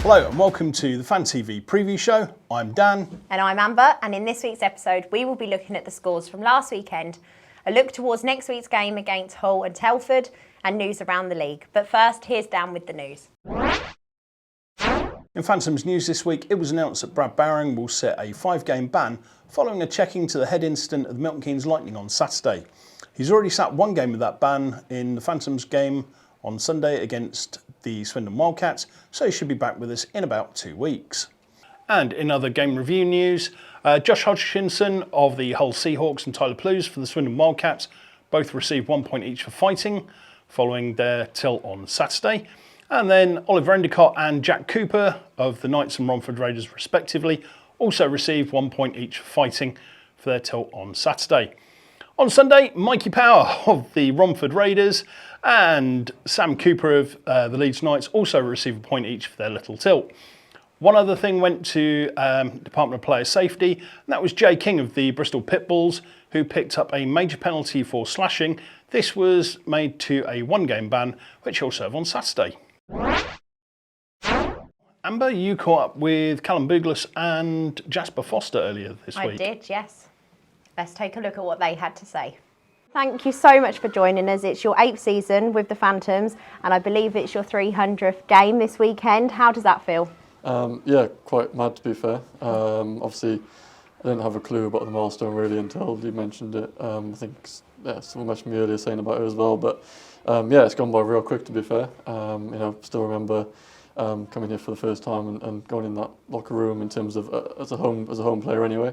Hello and welcome to the Fan TV preview show. I'm Dan. And I'm Amber, and in this week's episode we will be looking at the scores from last weekend, a look towards next week's game against Hull and Telford, and news around the league. But first, here's Dan with the news. In Phantoms news this week, it was announced that Brad Bowring will set a 5-game ban following a checking to the head incident of the Milton Keynes Lightning on Saturday. He's already sat one game of that ban in the Phantoms game on Sunday against the Swindon Wildcats, so he should be back with us in about 2 weeks. And in other game review news, Josh Hodgkinson of the Hull Seahawks and Tyler Plews for the Swindon Wildcats both received 1 point each for fighting following their tilt on Saturday. And then Oliver Endicott and Jack Cooper of the Knights and Romford Raiders respectively also received 1 point each for fighting for their tilt on Saturday. On Sunday, Mikey Power of the Romford Raiders and Sam Cooper of the Leeds Knights also received a point each for their little tilt. One other thing went to Department of Player Safety, and that was Jay King of the Bristol Pitbulls, who picked up a major penalty for slashing. This was made to a 1-game ban, which he'll serve on Saturday. Amber, you caught up with Callum Bouglas and Jasper Foster earlier this week. I did, yes. Let's take a look at what they had to say. Thank you so much for joining us. It's your 8th season with the Phantoms, and I believe it's your 300th game this weekend. How does that feel? Yeah, quite mad to be fair. Obviously, I didn't have a clue about the milestone really until you mentioned it. I think someone mentioned me earlier saying about it as well. But yeah, it's gone by real quick to be fair. Still remember coming here for the first time and going in that locker room in terms of as a home player anyway.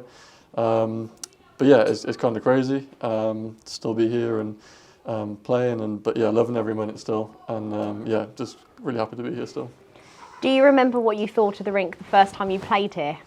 But yeah, it's kind of crazy to still be here and playing, but yeah, loving every minute still, and yeah, just really happy to be here still. Do you remember what you thought of the rink the first time you played here?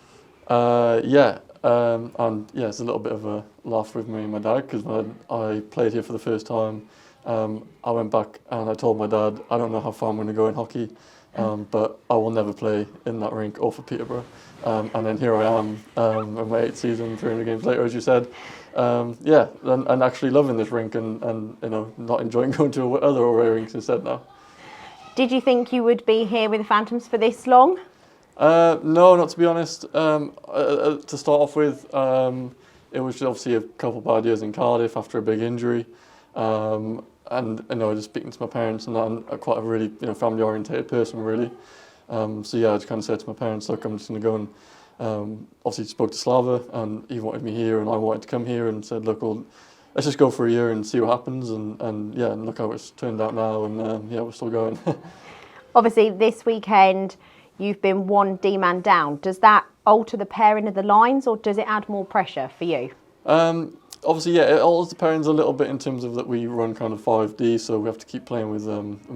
Yeah, and yeah, it's a little bit of a laugh with me and my dad because when I played here for the first time, I went back and I told my dad, I don't know how far I'm going to go in hockey, but I will never play in that rink or for Peterborough. And then here I am in my 8th season, 300 games later, as you said. Yeah, and actually loving this rink and not enjoying going to other away rinks instead now. Did you think you would be here with the Phantoms for this long? No, not to be honest. To start off with, it was obviously a couple of bad years in Cardiff after a big injury. And just speaking to my parents and that, I'm quite a really family orientated person really. So yeah, I just kind of said to my parents, look, I'm just going to go and obviously spoke to Slava and he wanted me here and I wanted to come here and said, look, well, let's just go for a year and see what happens and yeah, and look how it's turned out now and yeah, we're still going. Obviously this weekend you've been one D-man down. Does that alter the pairing of the lines or does it add more pressure for you? Obviously, yeah, it alters the pairings a little bit in terms of that we run kind of 5D, so we have to keep playing with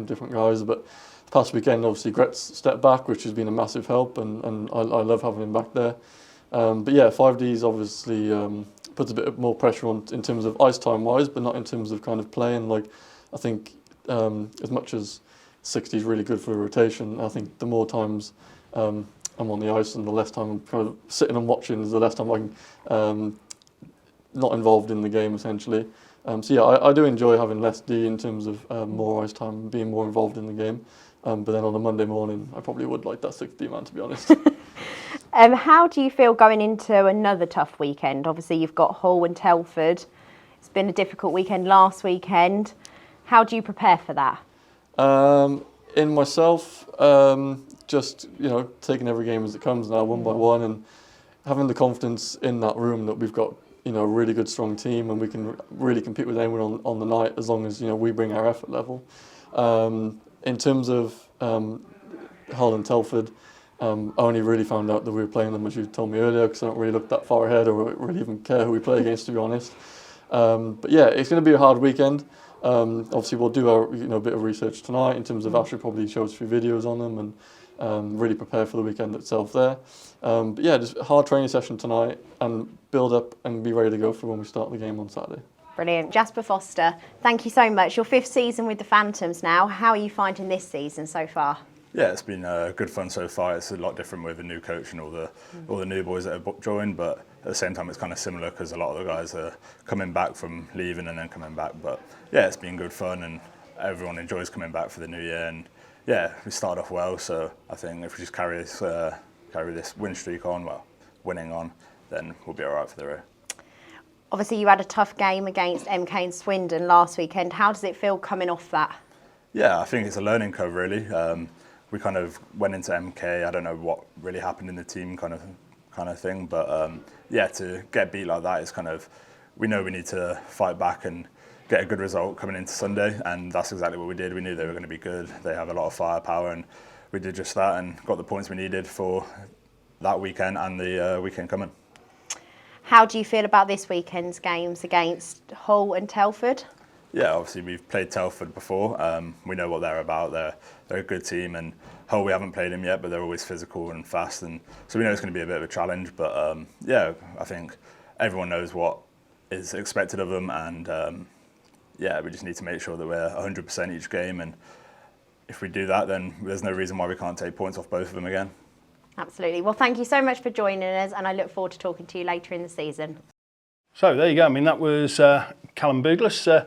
different guys. But the past weekend, obviously, Gret's stepped back, which has been a massive help, and I love having him back there. But yeah, 5D's obviously puts a bit more pressure on in terms of ice time wise, but not in terms of kind of playing. Like, I think as much as 60 is really good for a rotation, I think the more times I'm on the ice and the less time I'm kind of sitting and watching is the less time I can not involved in the game essentially. So yeah, I do enjoy having less D in terms of more ice time, being more involved in the game. But then on a Monday morning, I probably would like that 6D man, to be honest. How do you feel going into another tough weekend? Obviously, you've got Hull and Telford. It's been a difficult weekend last weekend. How do you prepare for that? In myself, just taking every game as it comes now, one by one, and having the confidence in that room that we've got a really good, strong team, and we can really compete with anyone on the night as long as we bring our effort level. In terms of Hull and Telford, I only really found out that we were playing them as you told me earlier, because I don't really look that far ahead or really even care who we play against, to be honest. But yeah, it's going to be a hard weekend. Obviously, we'll do our bit of research tonight in terms of actually probably show us a few videos on them and really prepare for the weekend itself there. But yeah, just a hard training session tonight and build up and be ready to go for when we start the game on Saturday. Brilliant. Jasper Foster, thank you so much. Your 5th season with the Phantoms now. How are you finding this season so far? Yeah, it's been good fun so far. It's a lot different with a new coach and all the new boys that have joined, but at the same time it's kind of similar because a lot of the guys are coming back from leaving and then coming back. But yeah, it's been good fun and everyone enjoys coming back for the new year, and yeah, we started off well. So I think if we just carry this win streak on, winning on, then we'll be all right for the row. Obviously, you had a tough game against MK and Swindon last weekend. How does it feel coming off that? Yeah, I think it's a learning curve really. We kind of went into MK. I don't know what really happened in the team, kind of thing. But yeah, to get beat like that is kind of, we know we need to fight back and get a good result coming into Sunday, and that's exactly what we did. We knew they were going to be good. They have a lot of firepower, and we did just that and got the points we needed for that weekend and the weekend coming. How do you feel about this weekend's games against Hull and Telford? Yeah, obviously we've played Telford before. We know what they're about. They're a good team, and Hull, we haven't played them yet, but they're always physical and fast, and so we know it's going to be a bit of a challenge. But yeah, I think everyone knows what is expected of them, and yeah, we just need to make sure that we're 100% each game, and if we do that, then there's no reason why we can't take points off both of them again. Absolutely. Well, thank you so much for joining us, and I look forward to talking to you later in the season. So there you go. I mean, that was Callum Bouglas.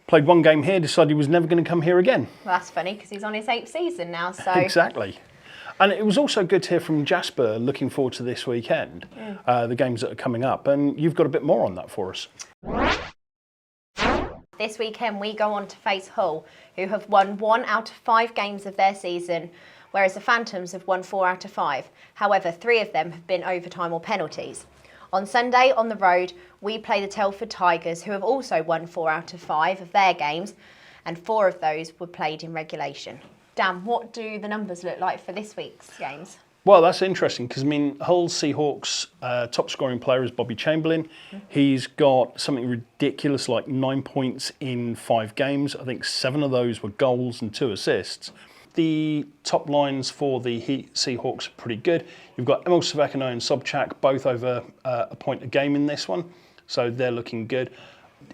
Played one game here, decided he was never going to come here again. Well, that's funny because he's on his 8th season now. So Exactly. And it was also good to hear from Jasper, looking forward to this weekend, the games that are coming up. And you've got a bit more on that for us. This weekend we go on to face Hull, who have won 1 out of 5 games of their season, whereas the Phantoms have won 4 out of 5. However, 3 of them have been overtime or penalties. On Sunday, on the road, we play the Telford Tigers, who have also won 4 out of 5 of their games, and 4 of those were played in regulation. Dan, what do the numbers look like for this week's games? Well, that's interesting because, I mean, Hull Seahawks' top scoring player is Bobby Chamberlain. He's got something ridiculous like 9 points in 5 games. I think 7 of those were goals and 2 assists. The top lines for the Seahawks are pretty good. You've got Emil Savekino and Sobchak, both over a point a game in this one, so they're looking good.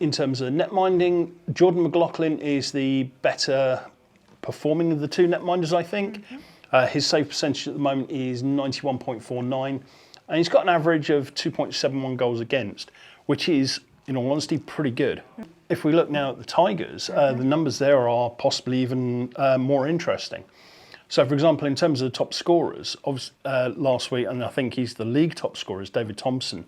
In terms of netminding, Jordan McLaughlin is the better performing of the 2 netminders, I think. His save percentage at the moment is 91.49, and he's got an average of 2.71 goals against, which is, in all honesty, pretty good. If we look now at the Tigers, the numbers there are possibly even more interesting. So, for example, in terms of the top scorers, last week, and I think he's the league top scorer, is David Thompson.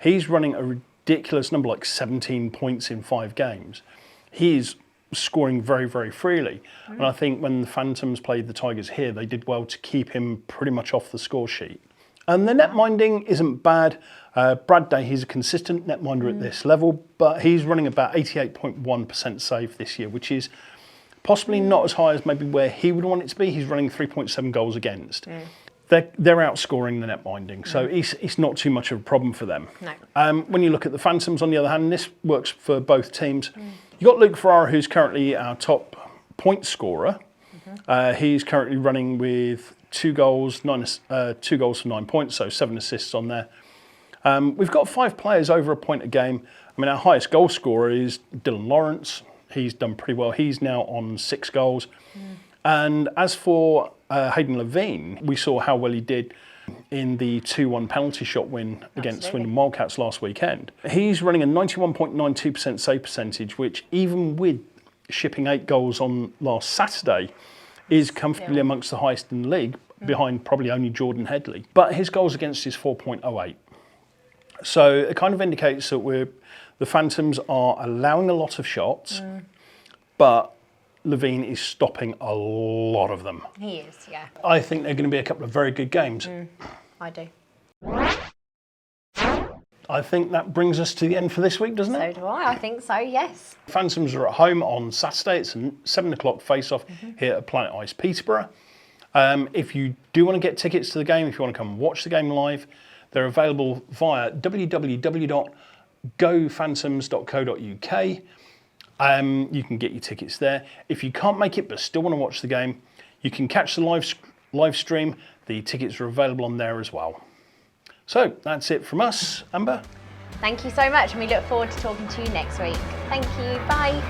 He's running a ridiculous number, like 17 points in 5 games. He's scoring very, very freely. And I think when the Phantoms played the Tigers here, they did well to keep him pretty much off the score sheet. And the netminding isn't bad. Brad Day, he's a consistent netminder at this level, but he's running about 88.1% save this year, which is possibly not as high as maybe where he would want it to be. He's running 3.7 goals against. They're outscoring the netminding, so it's not too much of a problem for them. No. When you look at the Phantoms, on the other hand, and this works for both teams. You've got Luke Ferrara, who's currently our top point scorer. He's currently running with 2 goals, 2 goals for 9 points, so 7 assists on there. We've got 5 players over a point a game. I mean, our highest goal scorer is Dylan Lawrence. He's done pretty well. He's now on 6 goals. And as for Hayden Levine, we saw how well he did in the 2-1 penalty shot win against Swindon Wildcats last weekend. He's running a 91.92% save percentage, which even with shipping 8 goals on last Saturday, is comfortably amongst the highest in the league, behind probably only Jordan Headley. But his goals against is 4.08. So it kind of indicates that the Phantoms are allowing a lot of shots, but Levine is stopping a lot of them. He is, yeah. I think they're going to be a couple of very good games. I do. I think that brings us to the end for this week, doesn't it? So do I think so, yes. Phantoms are at home on Saturday. It's a 7 o'clock face-off here at Planet Ice Peterborough. If you do want to get tickets to the game, if you want to come and watch the game live, they're available via www.gophantoms.co.uk. You can get your tickets there. If you can't make it but still want to watch the game, you can catch the live stream. The tickets are available on there as well. So that's it from us, Amber. Thank you so much, and we look forward to talking to you next week. Thank you. Bye.